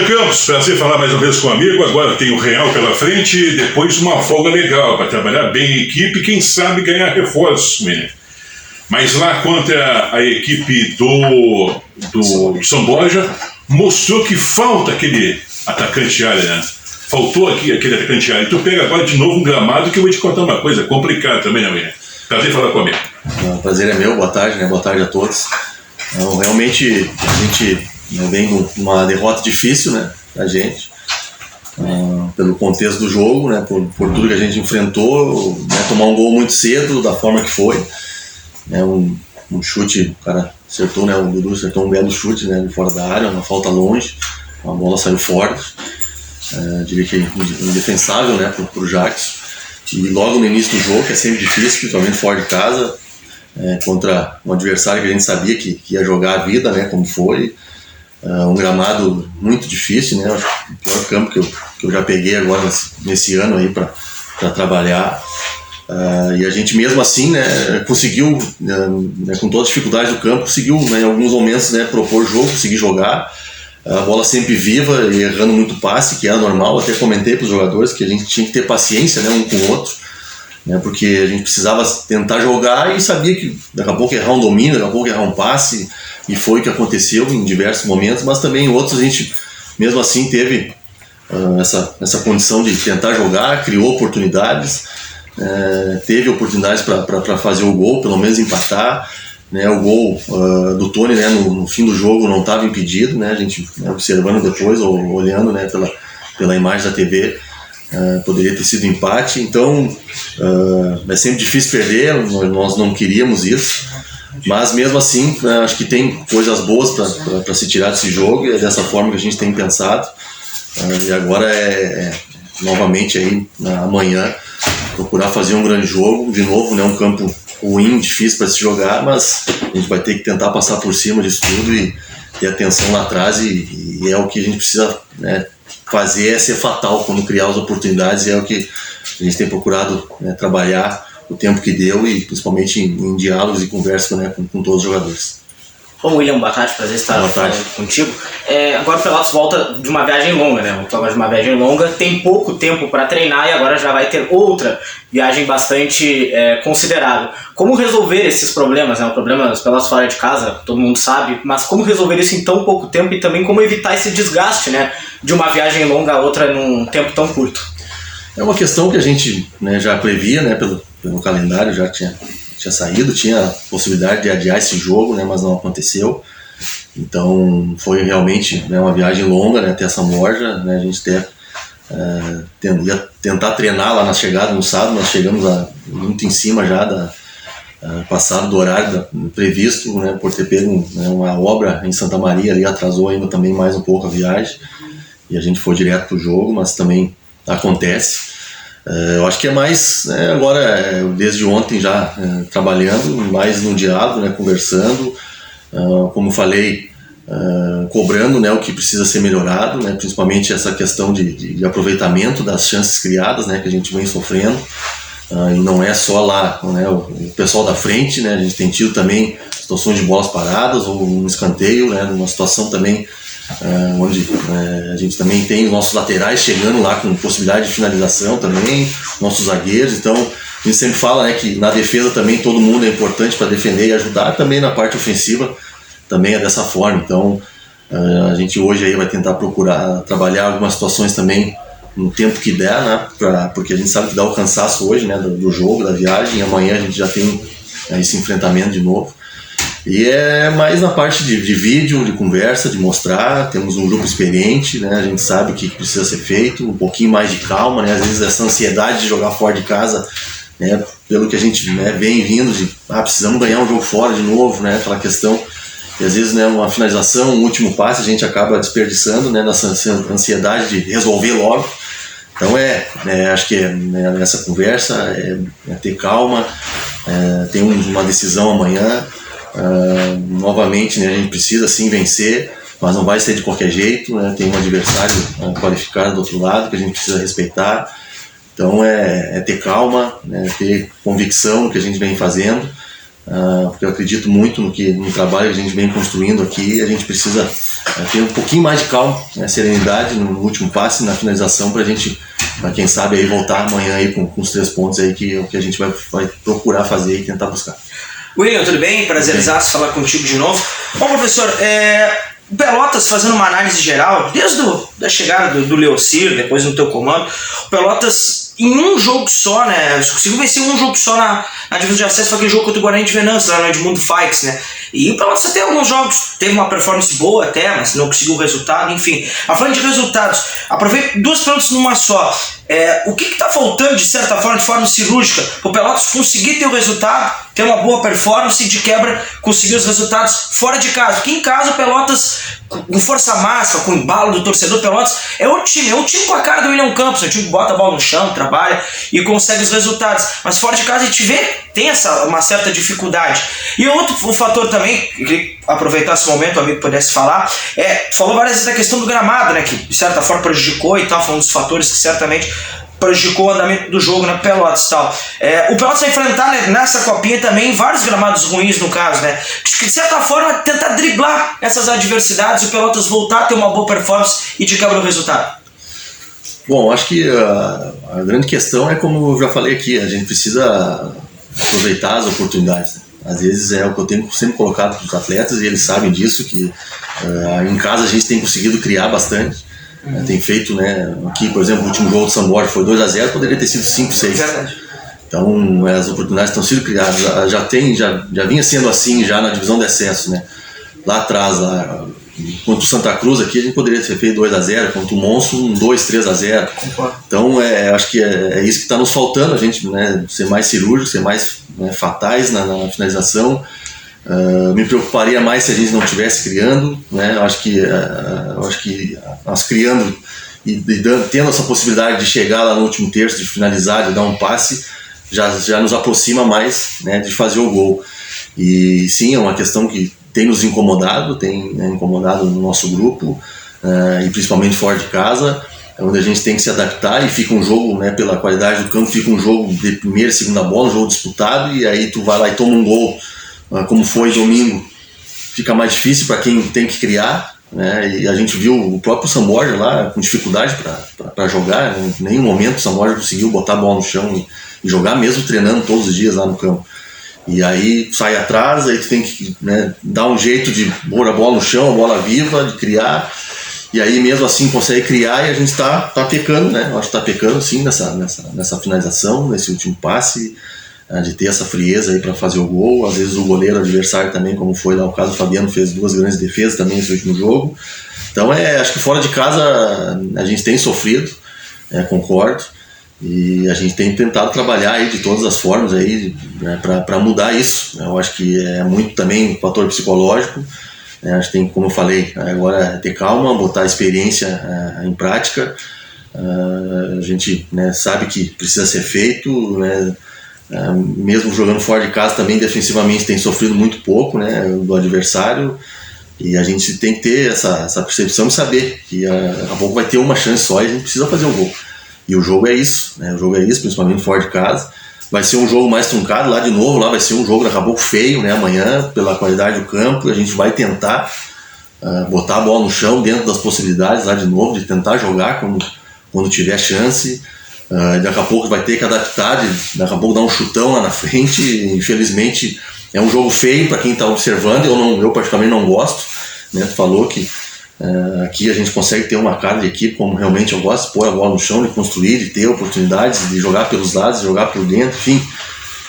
Campos, prazer falar mais uma vez com um amigo. Agora tem o Real pela frente e depois uma folga legal para trabalhar bem a equipe e quem sabe ganhar reforço, menino. Mas lá contra a equipe do São Borja, mostrou que falta aquele atacante área, né? Faltou aqui aquele atacante área. E tu pega agora de novo um gramado que eu vou te contar uma coisa complicada também, né, menino? Prazer falar com o amigo. O prazer é meu, boa tarde, né? Boa tarde a todos. Então, realmente a gente vem de uma derrota difícil, né, pra gente, pelo contexto do jogo, né, por tudo que a gente enfrentou, né, tomar um gol muito cedo, da forma que foi, né, um chute, o cara acertou, né, o Dudu acertou um belo chute, né, fora da área, uma falta longe, a bola saiu fora, diria que indefensável, né, pro Jackson, e logo no início do jogo, que é sempre difícil, principalmente fora de casa, contra um adversário que a gente sabia que ia jogar a vida, né, como foi, um gramado muito difícil, né? Acho que o pior campo que eu já peguei agora nesse ano aí para trabalhar. E a gente mesmo assim, né, conseguiu, né, com toda a dificuldade do campo, conseguiu, né, em alguns momentos, né, propor jogo, conseguir jogar. A bola sempre viva e errando muito passe, que era normal. Até comentei para os jogadores que a gente tinha que ter paciência, né, um com o outro, né, porque a gente precisava tentar jogar e sabia que daqui a pouco errar um domínio, daqui a pouco errar um passe, e foi o que aconteceu em diversos momentos, mas também em outros a gente mesmo assim teve essa condição de tentar jogar, criou oportunidades, teve oportunidades para fazer o gol, pelo menos empatar, né, o gol do Tony, né, no fim do jogo não estava impedido, né, a gente, né, observando depois ou olhando, né, pela imagem da TV, poderia ter sido empate. Então é sempre difícil perder, nós não queríamos isso, mas mesmo assim acho que tem coisas boas para se tirar desse jogo, e é dessa forma que a gente tem pensado. E agora novamente aí amanhã procurar fazer um grande jogo de novo, né, um campo ruim, difícil para se jogar, mas a gente vai ter que tentar passar por cima disso tudo e ter atenção lá atrás, e é o que a gente precisa, né, fazer, é ser fatal quando criar as oportunidades, e é o que a gente tem procurado, né, trabalhar o tempo que deu, e principalmente em diálogos e conversa, né, com todos os jogadores. Bom, William, boa tarde, prazer estar falando contigo. Agora o Pelotas volta de uma viagem longa, né? Volta de uma viagem longa, tem pouco tempo para treinar e agora já vai ter outra viagem bastante considerável. Como resolver esses problemas, né? O problema dos Pelotas fora de casa, todo mundo sabe, mas como resolver isso em tão pouco tempo e também como evitar esse desgaste, né, de uma viagem longa a outra num tempo tão curto? É uma questão que a gente, né, já previa, né, pelo calendário, já tinha saído, tinha a possibilidade de adiar esse jogo, né, mas não aconteceu. Então foi realmente, né, uma viagem longa, né, até São Borja, né, a gente ia tentar treinar lá na chegada no sábado. Nós chegamos muito em cima já passado do horário previsto, né, por ter pego, né, uma obra em Santa Maria ali, atrasou ainda também mais um pouco a viagem, e a gente foi direto pro jogo, mas também acontece. Eu acho que é mais, né, agora, desde ontem já trabalhando, mais no diálogo, né, conversando, como falei, cobrando, né, o que precisa ser melhorado, né, principalmente essa questão de aproveitamento das chances criadas, né, que a gente vem sofrendo, e não é só lá, né, o pessoal da frente, né, a gente tem tido também situações de bolas paradas ou um escanteio, né, numa situação também onde a gente também tem os nossos laterais chegando lá com possibilidade de finalização também, nossos zagueiros. Então a gente sempre fala, né, que na defesa também todo mundo é importante para defender e ajudar, também na parte ofensiva também é dessa forma. Então a gente hoje aí vai tentar procurar trabalhar algumas situações também no tempo que der, né, porque a gente sabe que dá o cansaço hoje, né, do jogo, da viagem, e amanhã a gente já tem esse enfrentamento de novo. E é mais na parte de vídeo, de conversa, de mostrar. Temos um grupo experiente, né? A gente sabe o que precisa ser feito, um pouquinho mais de calma, né? Às vezes essa ansiedade de jogar fora de casa, né, pelo que a gente, né, vem vindo de precisamos ganhar um jogo fora de novo, né? Aquela questão, e às vezes, né, uma finalização, um último passe a gente acaba desperdiçando, né, nessa ansiedade de resolver logo. Então acho que nessa conversa ter calma, tem uma decisão amanhã. Novamente, né, a gente precisa sim vencer, mas não vai ser de qualquer jeito, né? Tem um adversário qualificado do outro lado que a gente precisa respeitar. Então ter calma, né, ter convicção no que a gente vem fazendo, porque eu acredito muito no trabalho que a gente vem construindo aqui. A gente precisa ter um pouquinho mais de calma, né, serenidade no último passe, na finalização, para a gente, quem sabe, aí voltar amanhã aí com os 3 pontos aí que a gente vai procurar fazer e tentar buscar. William, tudo bem? Prazerzaço falar contigo de novo. Bom, professor, o Pelotas, fazendo uma análise geral, desde a chegada do Leocir, depois no teu comando, o Pelotas, em um jogo só, né, conseguiu vencer um jogo só na divisão de acesso, foi aquele jogo contra o Guarani de Venâncio, lá no Edmundo Fikes, né, e o Pelotas até alguns jogos teve uma performance boa até, mas não conseguiu o resultado, enfim. Mas falando de resultados, aproveita 2 perguntas numa só. O que está faltando, de certa forma, de forma cirúrgica, para o Pelotas conseguir ter o resultado, ter uma boa performance e de quebra conseguir os resultados fora de casa? Porque em casa o Pelotas, com força máxima, com embalo do torcedor, Pelotas é um time com a cara do William Campos, é um time que bota a bola no chão, trabalha e consegue os resultados, mas fora de casa a gente vê, tem uma certa dificuldade. E outro fator também, que queria aproveitar esse momento, o amigo pudesse falar, falou várias vezes da questão do gramado, né, que de certa forma prejudicou e tal, foi um dos fatores que certamente prejudicou o andamento do jogo na Pelotas e tal. O Pelotas vai enfrentar, né, nessa copinha também vários gramados ruins, no caso, né, que de certa forma tentar driblar essas adversidades e o Pelotas voltar a ter uma boa performance e de quebra o resultado. Bom, acho que a grande questão é, como eu já falei aqui, a gente precisa aproveitar as oportunidades. Às vezes é o que eu tenho sempre colocado para os atletas e eles sabem disso, que em casa a gente tem conseguido criar bastante. Tem feito, né, aqui, por exemplo, o último jogo do São Borja foi 2-0, poderia ter sido 5-6. Verdade. Então as oportunidades estão sendo criadas. Já vinha sendo assim já na divisão de acesso, né? Lá atrás, contra o Santa Cruz aqui, a gente poderia ter feito 2-0, contra o Monstro 2-3-0. Então acho que é isso que está nos faltando, a gente, né, ser mais cirúrgico, ser mais, né, fatais na finalização. Me preocuparia mais se a gente não estivesse criando, né? Eu acho que nós criando e tendo essa possibilidade de chegar lá no último terço, de finalizar, de dar um passe, já nos aproxima mais, né, de fazer o gol. E sim, é uma questão que tem nos incomodado, né, incomodado no nosso grupo, e principalmente fora de casa, onde a gente tem que se adaptar e fica um jogo, né, pela qualidade do campo, fica um jogo de primeira e segunda bola, um jogo disputado, e aí tu vai lá e toma um gol, como foi domingo, fica mais difícil para quem tem que criar, né? E a gente viu o próprio São Borja lá com dificuldade para jogar, né? Em nenhum momento o São Borja conseguiu botar a bola no chão e jogar, mesmo treinando todos os dias lá no campo. E aí sai atrás, aí tu tem que, né, dar um jeito de pôr a bola no chão, a bola viva, de criar, e aí mesmo assim consegue criar, e a gente tá pecando, né? Eu acho que tá pecando sim nessa finalização, nesse último passe, de ter essa frieza aí para fazer o gol. Às vezes o goleiro adversário também, como foi lá o caso, o Fabiano fez 2 grandes defesas também nesse último jogo. Então acho que fora de casa a gente tem sofrido, concordo, e a gente tem tentado trabalhar aí de todas as formas aí, né, para mudar isso. Eu acho que é muito também um fator psicológico, né? Acho que tem, como eu falei, agora ter calma, botar a experiência em prática. A gente, né, sabe que precisa ser feito, né? Mesmo jogando fora de casa também defensivamente tem sofrido muito pouco, né, do adversário, e a gente tem que ter essa percepção de saber que daqui a pouco vai ter uma chance só e a gente precisa fazer o gol, e o jogo é isso, né, principalmente fora de casa. Vai ser um jogo mais truncado lá de novo, lá vai ser um jogo daqui a pouco feio, né, amanhã, pela qualidade do campo. A gente vai tentar botar a bola no chão dentro das possibilidades lá de novo, de tentar jogar quando tiver chance. Daqui a pouco vai ter que adaptar, daqui a pouco dar um chutão lá na frente. Infelizmente é um jogo feio para quem está observando. Eu particularmente não gosto, né? Tu falou que aqui a gente consegue ter uma cara de equipe como realmente eu gosto, pôr a bola no chão, de construir, de ter oportunidades, de jogar pelos lados, de jogar por dentro, enfim,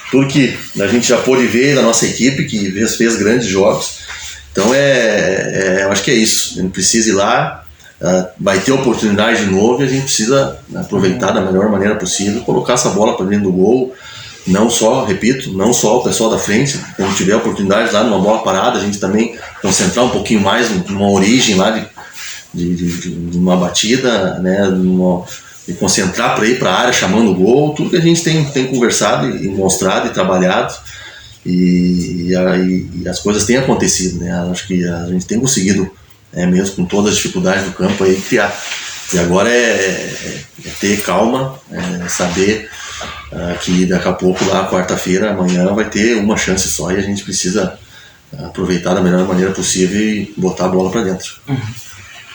tudo que a gente já pôde ver da nossa equipe, que fez grandes jogos. Então eu acho que é isso, a gente precisa ir lá. Vai ter oportunidade de novo e a gente precisa aproveitar da melhor maneira possível, colocar essa bola para dentro do gol. Não só o pessoal da frente, quando tiver oportunidade lá numa bola parada, a gente também concentrar um pouquinho mais numa origem lá de uma batida, né, de concentrar para ir para a área chamando o gol. Tudo que a gente tem conversado e mostrado e trabalhado, e as coisas têm acontecido, né? Acho que a gente tem conseguido, mesmo com todas as dificuldades do campo, aí criar. E agora é ter calma, saber que daqui a pouco, lá quarta-feira, amanhã, vai ter uma chance só e a gente precisa aproveitar da melhor maneira possível e botar a bola para dentro.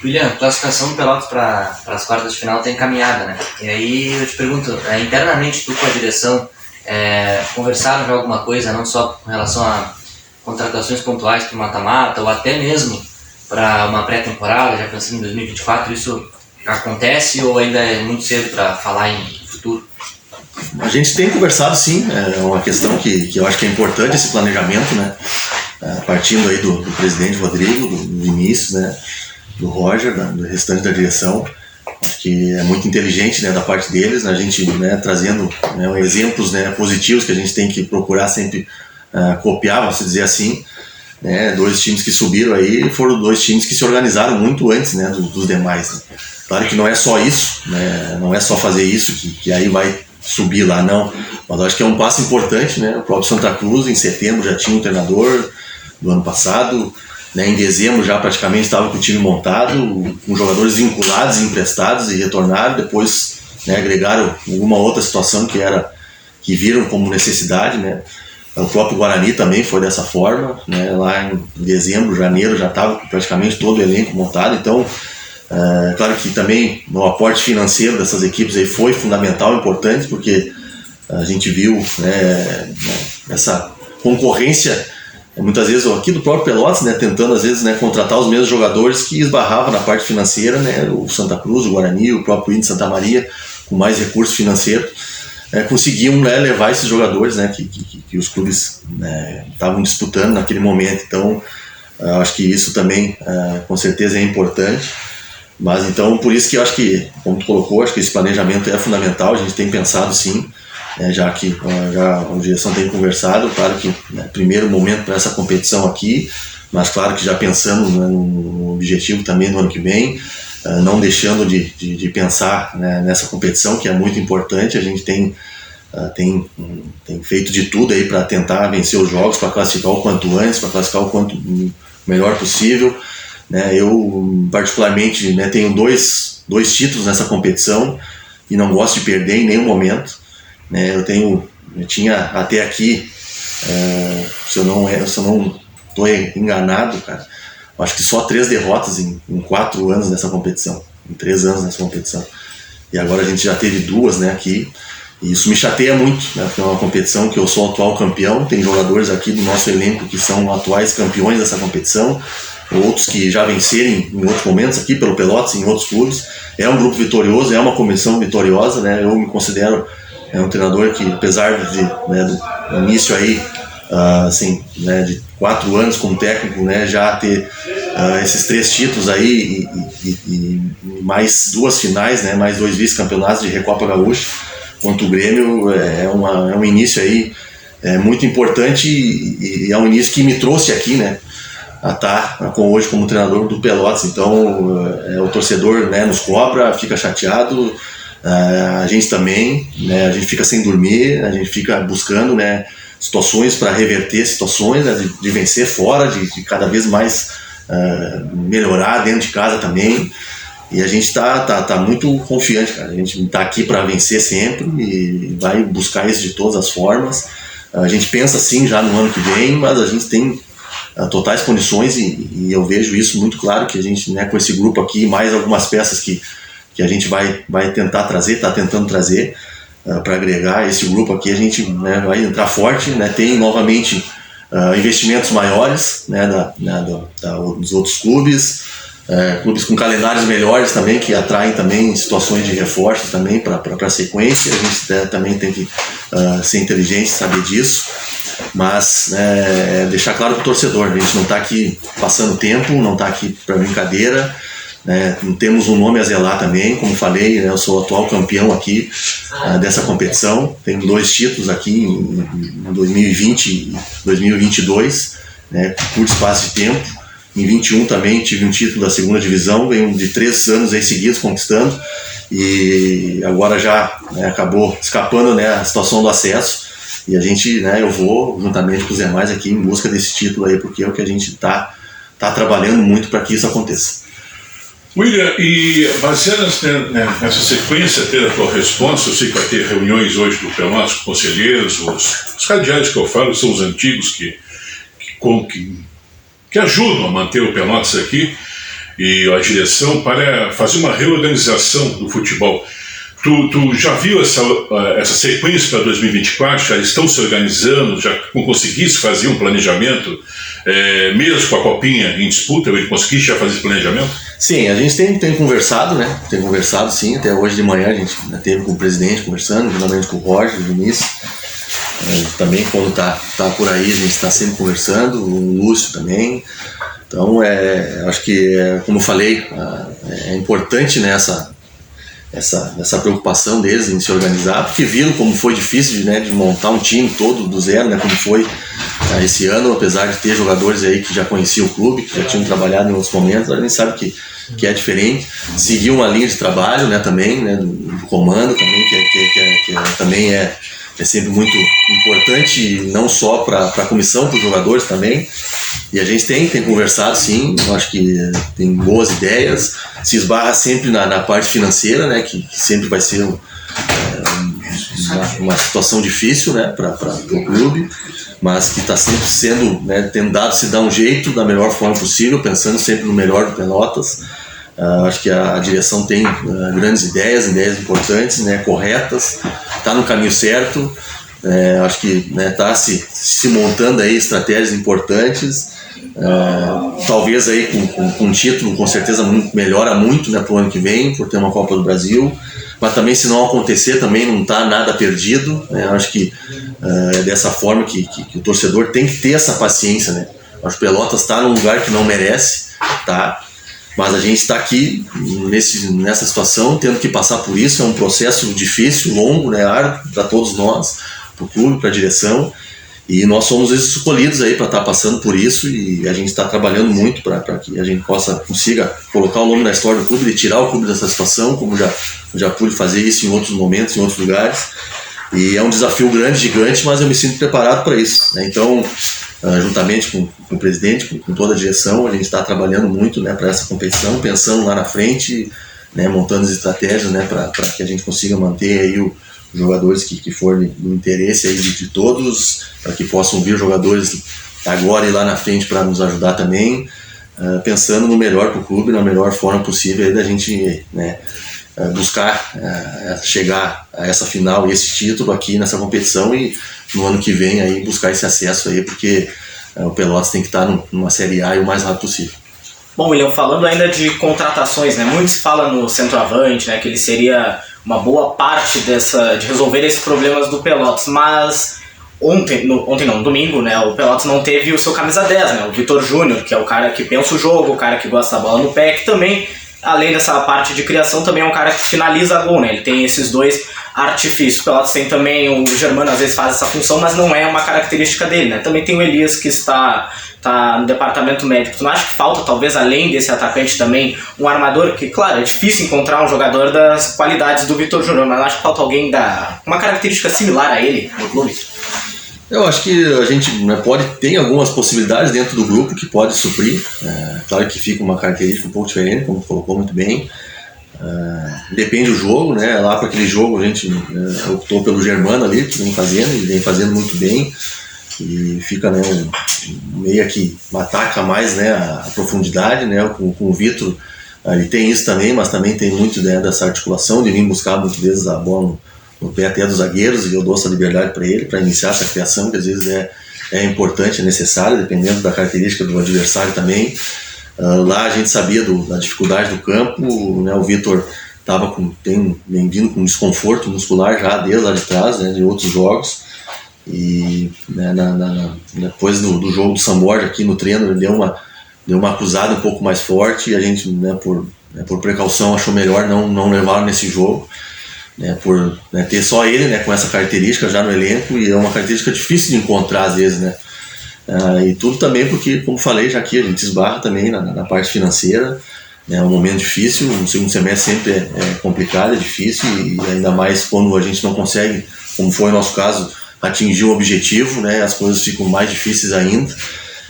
William, a classificação do Pelotas para as quartas de final está encaminhada, né? E aí eu te pergunto, internamente tu com a direção conversaram já alguma coisa, não só com relação a contratações pontuais para o mata-mata ou até mesmo para uma pré-temporada, já pensando em 2024, isso acontece ou ainda é muito cedo para falar em futuro? A gente tem conversado, sim, é uma questão que eu acho que é importante esse planejamento, né? Partindo aí do presidente Rodrigo, do Vinícius, né? Do Roger, do restante da direção. Acho que é muito inteligente, né, da parte deles, né, a gente, né, trazendo, né, exemplos, né, positivos que a gente tem que procurar sempre copiar, vamos dizer assim. Né, 2 times que subiram aí foram 2 times que se organizaram muito antes, né, dos demais. Né. Claro que não é só isso, né, não é só fazer isso que aí vai subir lá, não. Mas acho que é um passo importante, né. O próprio Santa Cruz, em setembro, já tinha um treinador do ano passado. Né, em dezembro já praticamente estava com o time montado, com jogadores vinculados e emprestados e retornaram, depois, né, agregaram alguma outra situação que viram como necessidade, né. O próprio Guarani também foi dessa forma, né, lá em dezembro, janeiro já estava praticamente todo o elenco montado, então claro que também o aporte financeiro dessas equipes aí foi fundamental, importante, porque a gente viu, né, essa concorrência muitas vezes aqui do próprio Pelotas, né, tentando às vezes, né, contratar os mesmos jogadores que esbarravam na parte financeira, né, o Santa Cruz, o Guarani, o próprio Inter Santa Maria, com mais recursos financeiros, conseguiam, né, levar esses jogadores, né, que os clubes, né, estavam disputando naquele momento. Então acho que isso também com certeza é importante, mas então por isso que eu acho que, como tu colocou, acho que esse planejamento é fundamental, a gente tem pensado sim. Já que a direção tem conversado, claro que, né, primeiro momento para essa competição aqui, mas claro que já pensando, né, no objetivo também no ano que vem, não deixando de pensar, né, nessa competição que é muito importante. A gente tem feito de tudo aí para tentar vencer os jogos, para classificar o quanto antes, para classificar o quanto melhor possível. Né, eu particularmente, né, tenho dois títulos nessa competição e não gosto de perder em nenhum momento. Eu tinha até aqui, se eu não estou enganado, cara, acho que só 3 derrotas em 4 anos nessa competição, em 3 anos nessa competição. E agora a gente já teve 2, né, aqui, e isso me chateia muito, né, porque é uma competição que eu sou atual campeão, tem jogadores aqui do nosso elenco que são atuais campeões dessa competição, outros que já venceram em outros momentos aqui pelo Pelotas, em outros clubes. É um grupo vitorioso, é uma comissão vitoriosa, né, eu me considero um treinador que, apesar do início aí, assim, né, de 4 anos como técnico, né, já ter esses 3 títulos aí e mais 2 finais, né, mais 2 vice-campeonatos de Recopa Gaúcha contra o Grêmio, é um início aí muito importante e é um início que me trouxe aqui, né, a estar hoje como treinador do Pelotas. Então o torcedor, né, nos cobra, fica chateado. A gente também, né, a gente fica sem dormir, a gente fica buscando, né, situações para reverter situações, né, de vencer fora, de cada vez mais melhorar dentro de casa também. E a gente está muito confiante, cara. A gente está aqui para vencer sempre e vai buscar isso de todas as formas. A gente pensa sim já no ano que vem, mas a gente tem totais condições e eu vejo isso muito claro, que a gente, né, com esse grupo aqui, mais algumas peças que a gente vai tentar trazer, está tentando trazer para agregar esse grupo aqui, a gente, né, vai entrar forte, né, tem novamente investimentos maiores, né, dos outros clubes, clubes com calendários melhores também, que atraem também situações de reforços também para a sequência. A gente também tem que ser inteligente, saber disso, mas deixar claro para o torcedor, a gente não está aqui passando tempo, não está aqui para brincadeira. Temos um nome a zelar também, como falei, né, eu sou o atual campeão aqui dessa competição, tenho 2 títulos aqui em 2020 e 2022, né, curto espaço de tempo. Em 21 também tive um título da 2ª divisão, venho de 3 anos aí seguidos conquistando, e agora já, né, acabou escapando, né, a situação do acesso, e a gente, né, eu vou juntamente com os demais aqui em busca desse título aí, porque é o que a gente está trabalhando muito para que isso aconteça. William, e baseado nessa sequência até da tua resposta, eu sei que vai ter reuniões hoje do Pelotas com conselheiros, os radiais que eu falo são os antigos que ajudam a manter o Pelotas aqui e a direção para fazer uma reorganização do futebol. Tu já viu essa sequência para 2024? Já estão se organizando? Já conseguiste fazer um planejamento, mesmo com a Copinha em disputa? Conseguiste já fazer esse planejamento? Sim, a gente tem conversado, né? Tem conversado, sim. Até hoje de manhã a gente teve com o presidente conversando, juntamente com o Roger, o Vinícius. Também quando tá por aí a gente está sempre conversando, o Lúcio também. Então, acho que, como eu falei, é importante, né, essa preocupação deles em se organizar, porque viram como foi difícil de montar um time todo do zero, né, como foi esse ano, apesar de ter jogadores aí que já conheciam o clube, que já tinham trabalhado em outros momentos, a gente sabe que é diferente. Seguir uma linha de trabalho, né, também, né, do comando também, que também é sempre muito importante, não só para a comissão, para os jogadores também. E a gente tem conversado, sim. Eu acho que tem boas ideias. Se esbarra sempre na parte financeira, né, que sempre vai ser uma situação difícil, né, para o clube, mas que está sempre sendo, né, tentado se dar um jeito da melhor forma possível, pensando sempre no melhor do Pelotas. Acho que a direção tem grandes ideias importantes, né, corretas, está no caminho certo. Acho que está se montando aí estratégias importantes. Talvez aí com um título, com certeza melhora muito, né, para o ano que vem, por ter uma Copa do Brasil. Mas também, se não acontecer, também não está nada perdido, né? Acho que é dessa forma que o torcedor tem que ter essa paciência, né? Acho que o Pelotas está num lugar que não merece, tá? Mas a gente está aqui nessa situação, tendo que passar por isso. É um processo difícil, longo, né, árduo para todos nós, para o clube, para a direção. E nós somos os escolhidos aí para estar passando por isso, e a gente está trabalhando muito para que a gente consiga colocar o nome na história do clube e tirar o clube dessa situação, como já pude fazer isso em outros momentos, em outros lugares. E é um desafio grande, gigante, mas eu me sinto preparado para isso, né? Então, juntamente com o presidente, com toda a direção, a gente está trabalhando muito, né, para essa competição, pensando lá na frente, né, montando as estratégias, né, para que a gente consiga manter aí os jogadores que forem do interesse aí de todos, para que possam vir jogadores agora e lá na frente para nos ajudar também, pensando no melhor para o clube, na melhor forma possível aí da gente, né, buscar chegar a essa final e esse título aqui nessa competição, e no ano que vem aí buscar esse acesso aí, porque o Pelotas tem que estar numa Série A o mais rápido possível. Bom, William, falando ainda de contratações, né, muito se fala no centroavante, né, que ele seria uma boa parte de resolver esses problemas do Pelotas, mas domingo, né, o Pelotas não teve o seu camisa 10, né, o Vitor Júnior, que é o cara que pensa o jogo, o cara que gosta da bola no pé, que também, além dessa parte de criação, também é um cara que finaliza a gol, né, ele tem esses dois artifícios. O Pelotas tem também o Germano, às vezes faz essa função, mas não é uma característica dele, né, também tem o Elias, que está no departamento médico. Tu não acha que falta, talvez, além desse atacante também, um armador? Que, claro, é difícil encontrar um jogador das qualidades do Vitor Júnior, mas não acho que falta alguém uma característica similar a ele no clube? Eu acho que a gente, né, tem algumas possibilidades dentro do grupo que pode suprir. Claro que fica uma característica um pouco diferente, como colocou muito bem. Depende do jogo, né? Lá para aquele jogo a gente optou pelo Germano ali, que vem fazendo muito bem. E fica, né, meio que ataca mais, né, a profundidade, né, com o Vitor. Ele tem isso também, mas também tem muito, né, dessa articulação de vir buscar muitas vezes a bola no pé até dos zagueiros, e eu dou essa liberdade para ele, para iniciar essa criação, que às vezes é importante, é necessário, dependendo da característica do adversário também. Lá a gente sabia da dificuldade do campo, né, o Vitor vem vindo com desconforto muscular já desde lá de trás, né, de outros jogos. E, né, depois do jogo do São Borja aqui no treino, ele deu uma cruzada um pouco mais forte, e a gente, né, por precaução, achou melhor não levar nesse jogo, né, por, né, ter só ele, né, com essa característica já no elenco, e é uma característica difícil de encontrar às vezes, né. E tudo também porque, como falei já aqui, a gente esbarra também na parte financeira, né, é um momento difícil. O segundo semestre sempre é complicado, é difícil, e ainda mais quando a gente não consegue, como foi o nosso caso, atingir o objetivo, né, as coisas ficam mais difíceis ainda.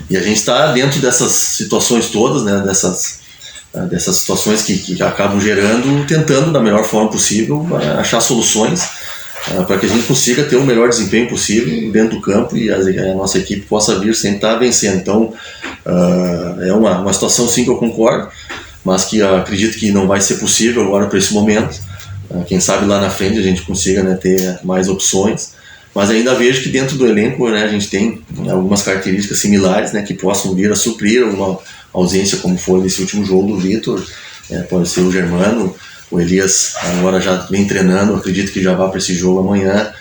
E a gente está dentro dessas situações todas, né, dessas situações que acabam gerando, tentando da melhor forma possível achar soluções para que a gente consiga ter o melhor desempenho possível dentro do campo e a nossa equipe possa vir sempre estar vencendo. Então é uma situação sim que eu concordo, mas que acredito que não vai ser possível agora para esse momento. Quem sabe lá na frente a gente consiga, né, ter mais opções, mas ainda vejo que dentro do elenco, né, a gente tem algumas características similares, né, que possam vir a suprir alguma ausência, como foi nesse último jogo do Vitor. Pode ser o Germano, o Elias agora já vem treinando, acredito que já vá para esse jogo amanhã,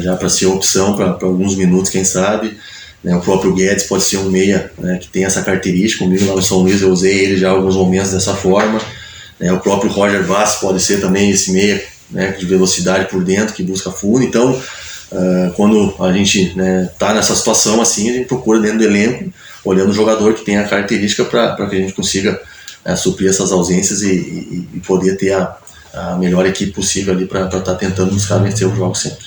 já para ser opção para alguns minutos, quem sabe. O próprio Guedes pode ser um meia, né, que tem essa característica. Comigo lá no São Luís eu usei ele já em alguns momentos dessa forma. O próprio Roger Vaz pode ser também esse meia, né, de velocidade por dentro, que busca fundo. Então, quando a gente está nessa situação assim, a gente procura dentro do elenco, olhando o jogador que tem a característica para que a gente consiga suprir essas ausências e poder ter a melhor equipe possível ali para estar tentando buscar vencer o jogo sempre.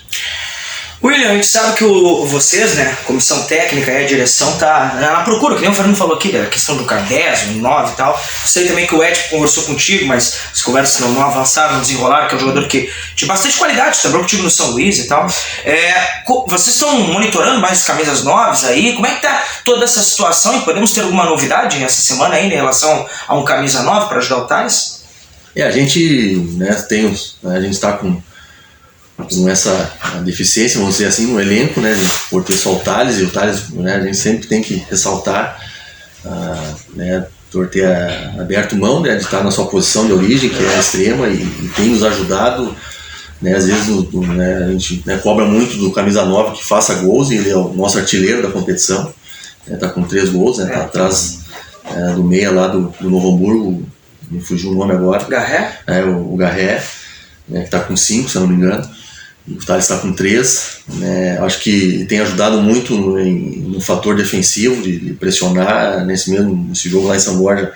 William, a gente sabe que vocês, né, comissão técnica e a direção, tá na procura, que nem o Fernando falou aqui, da questão do Cardés, o 9 e tal. Sei também que o Ed conversou contigo, mas as conversas não avançaram, não desenrolaram, que é um jogador que tinha bastante qualidade, trabalhou contigo no São Luís e tal. Vocês estão monitorando mais as camisas 9 aí? Como é que tá toda essa situação? E podemos ter alguma novidade essa semana aí em relação a um camisa 9 para ajudar o Thales? A gente, a gente está com essa deficiência, vamos dizer assim, no elenco, né, por ter só o Thales, e o Thales, né, a gente sempre tem que ressaltar, né, por ter aberto mão, né, de estar na sua posição de origem, que é a extrema, e tem nos ajudado, né, às vezes a gente, né, cobra muito do camisa 9 que faça gols, e ele é o nosso artilheiro da competição, está com 3 gols, né, tá atrás do meia lá do Novo Hamburgo, me fugiu o nome agora. Garré? O Garré, né, que está com 5, se eu não me engano. O Thales está com 3, né, acho que tem ajudado muito no fator defensivo, de pressionar. Nesse jogo lá em São Borja,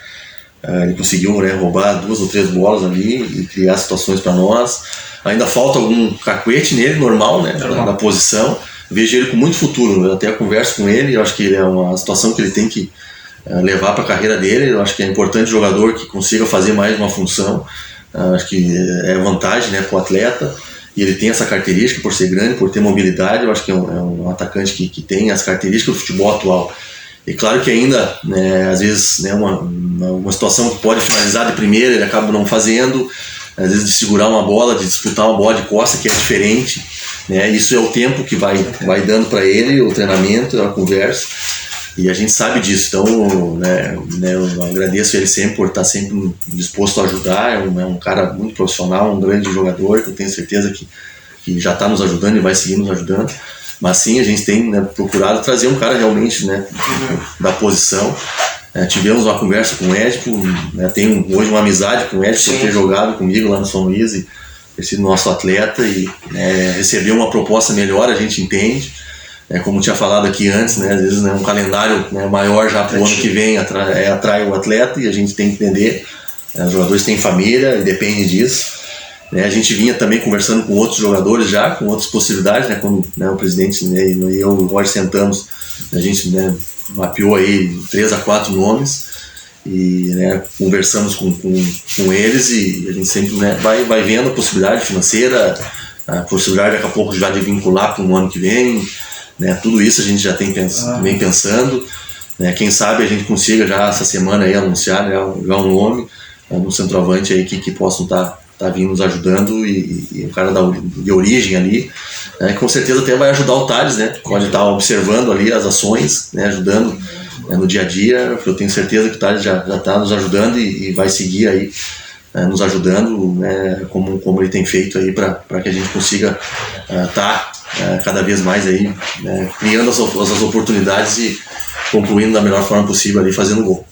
ele conseguiu, né, roubar 2 ou 3 bolas ali e criar situações para nós. Ainda falta algum cacuete nele, normal, né, na posição. Vejo ele com muito futuro, eu até converso com ele, eu acho que é uma situação que ele tem que levar para a carreira dele. Eu acho que é importante o jogador que consiga fazer mais uma função. Acho que é vantagem, né, para o atleta. E ele tem essa característica, por ser grande, por ter mobilidade. Eu acho que é um atacante que tem as características do futebol atual. E claro que ainda, né, às vezes, né, uma situação que pode finalizar de primeira, ele acaba não fazendo. Às vezes de segurar uma bola, de disputar uma bola de costa, que é diferente. Né, isso é o tempo que vai dando para ele, o treinamento, a conversa. E a gente sabe disso, então, né, eu agradeço ele sempre por estar sempre disposto a ajudar. É um cara muito profissional, um grande jogador, que eu tenho certeza que já está nos ajudando e vai seguir nos ajudando. Mas sim, a gente tem, né, procurado trazer um cara realmente, né, da posição. Tivemos uma conversa com o Edipo, né, tenho hoje uma amizade com o Edipo por ter jogado comigo lá no São Luís e ter sido nosso atleta, e receber uma proposta melhor, a gente entende. Como tinha falado aqui antes, né, às vezes, né, um calendário, né, maior já para o ano que vem atrai o atleta, e a gente tem que entender. Os jogadores têm família e dependem disso. A gente vinha também conversando com outros jogadores já, com outras possibilidades, né, quando, né, o presidente, né, e eu e o Roger sentamos, a gente, né, mapeou aí 3 a 4 nomes e, né, conversamos com eles, e a gente sempre, né, vai vendo a possibilidade financeira, a possibilidade daqui a pouco já de vincular para o ano que vem. Né, tudo isso a gente já vem pensando, né, quem sabe a gente consiga já essa semana aí anunciar, né, já um nome no centroavante aí que possam estar vindo nos ajudando, e o cara de origem ali, né, que com certeza até vai ajudar o Thales, né, pode estar observando ali as ações, né, ajudando, né, no dia a dia, porque eu tenho certeza que o Thales já está nos ajudando e vai seguir aí nos ajudando, né, como ele tem feito aí para que a gente consiga estar cada vez mais aí, né, criando as oportunidades e concluindo da melhor forma possível ali, fazendo gol.